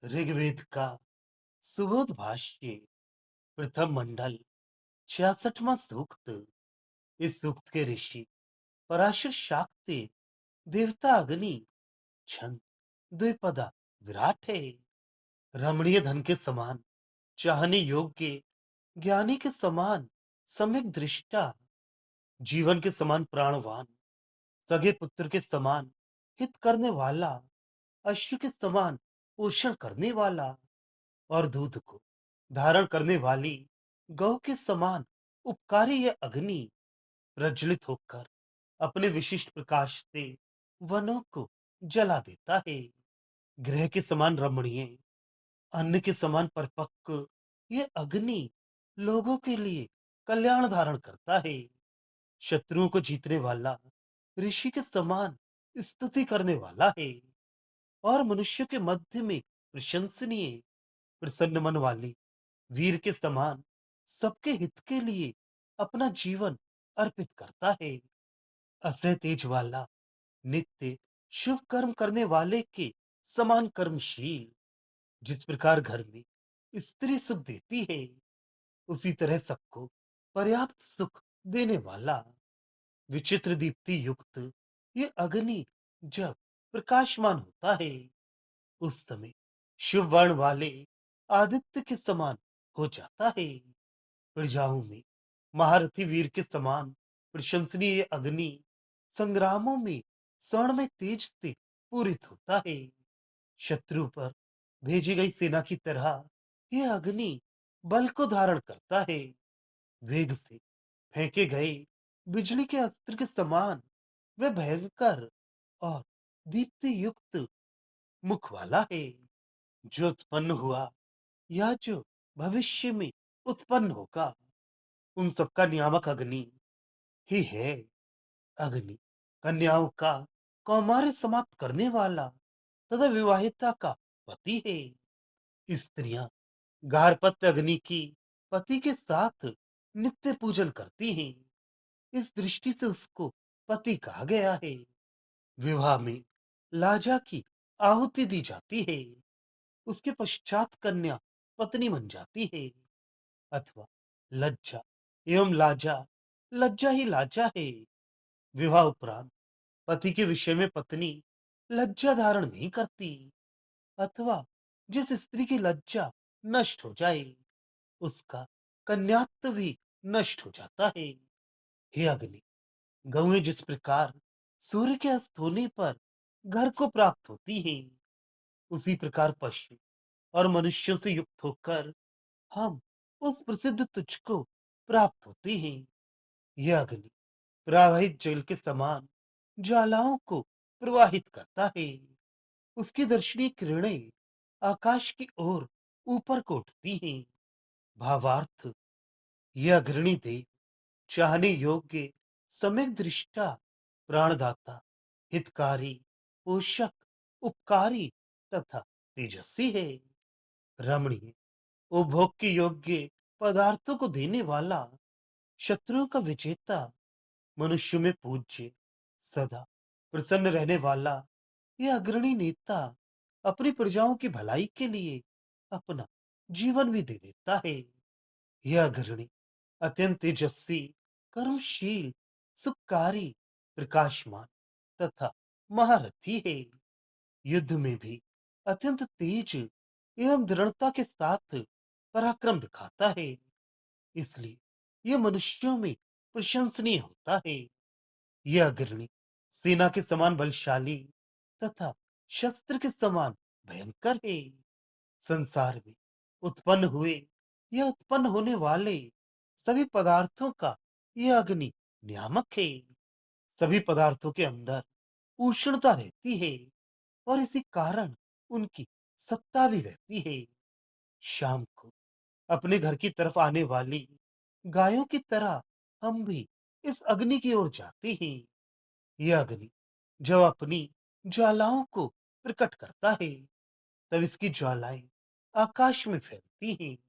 ऋग्वेद का सुबोध भाष्य प्रथम मंडल 66वां सूक्त। इस सूक्त के ऋषि पराशर शाक्ते देवता अग्नि छंद द्विपदा विराट है। रमणीय धन के समान चाहने योग्य, ज्ञानी के समान सम्यक दृष्टा, जीवन के समान प्राणवान, सगे पुत्र के समान हित करने वाला, अश्व के समान पोषण करने वाला और दूध को धारण करने वाली गौ के समान उपकारी यह अग्नि प्रज्वलित होकर अपने विशिष्ट प्रकाश से वनों को जला देता है। ग्रह के समान रमणीय, अन्न के समान परिपक्व यह अग्नि लोगों के लिए कल्याण धारण करता है। शत्रुओं को जीतने वाला, ऋषि के समान स्तुति करने वाला है और मनुष्य के मध्य में प्रशंसनीय, प्रसन्न मन वाली, वीर के समान सबके हित के लिए अपना जीवन अर्पित करता है। असह तेज वाला, नित्य शुभ कर्म करने वाले के समान कर्मशील, जिस प्रकार घर में स्त्री सुख देती है, उसी तरह सबको पर्याप्त सुख देने वाला, विचित्र दीप्ति युक्त ये अग्नि जब प्रकाशमान होता है, उस समय शुभ वर्ण वाले आदित्य के समान हो जाता है। प्रजाओं में महारथी वीर के समान प्रशंसनीय अग्नि संग्रामों में स्वर्णमय तेज से पूरित होता है। शत्रु पर भेजी गई सेना की तरह यह अग्नि बल को धारण करता है। वेग से फेंके गए बिजली के अस्त्र के समान वह भयंकर और दीप्ति युक्त मुख वाला है। जो उत्पन्न हुआ या जो भविष्य में उत्पन्न होगा, उन सबका नियामक अग्नि ही है। अग्नि कन्याओं का कौमार्य समाप्त करने वाला तथा विवाहिता का पति है। स्त्रियां गार्हपत्य अग्नि की पति के साथ नित्य पूजन करती हैं। इस दृष्टि से उसको पति कहा गया है। विवाह में लाजा की आहुति दी जाती है। उसके पश्चात कन्या पत्नी बन जाती है। अथवा लज्जा एवं लाजा, लज्जा ही लाजा है। विवाह उपरांत पति के विषय में पत्नी लज्जा धारण नहीं करती, अथवा जिस स्त्री की लज्जा नष्ट हो जाए, उसका कन्यात्व भी नष्ट हो जाता है। हे अग्नि, गौएं जिस प्रकार सूर्य के अस्त होने पर घर को प्राप्त होती हैं, उसी प्रकार पशु और मनुष्यों से युक्त होकर हम उस प्रसिद्ध तुझ को प्राप्त होते हैं। यह अग्नि प्रवाहित जल के समान ज्वालाओं को प्रवाहित करता है। उसकी दर्शनीय किरणें आकाश की ओर ऊपर को उठती हैं। भावार्थ, यह अग्रणी देव चाहने योग्य, सम्यक दृष्टा, प्राणदाता, हितकारी, पोषक, उपकारी तथा तेजस्वी है। रमणीय, उपभोग के योग्य पदार्थों को देने वाला, शत्रुओं का विजेता, मनुष्य में पूज्य, सदा प्रसन्न रहने वाला, यह अग्रणी नेता अपनी प्रजाओं की भलाई के लिए अपना जीवन भी दे देता है। यह अग्रणी अत्यंत तेजस्वी, कर्मशील, सुखकारी, प्रकाशमान तथा महारथी है। युद्ध में भी अत्यंत तेज एवं दृढ़ता के साथ पराक्रम दिखाता है। इसलिए यह मनुष्यों में प्रशंसनीय होता है। यह अग्रणी सेना के समान बलशाली तथा शस्त्र के समान भयंकर है। संसार में उत्पन्न हुए या उत्पन्न होने वाले सभी पदार्थों का यह अग्नि नियामक है। सभी पदार्थों के अंदर उष्णता रहती है और इसी कारण उनकी सत्ता भी रहती है। शाम को अपने घर की तरफ आने वाली गायों की तरह हम भी इस अग्नि की ओर जाते हैं। यह अग्नि जब अपनी ज्वालाओं को प्रकट करता है, तब इसकी ज्वालाएं आकाश में फैलती हैं।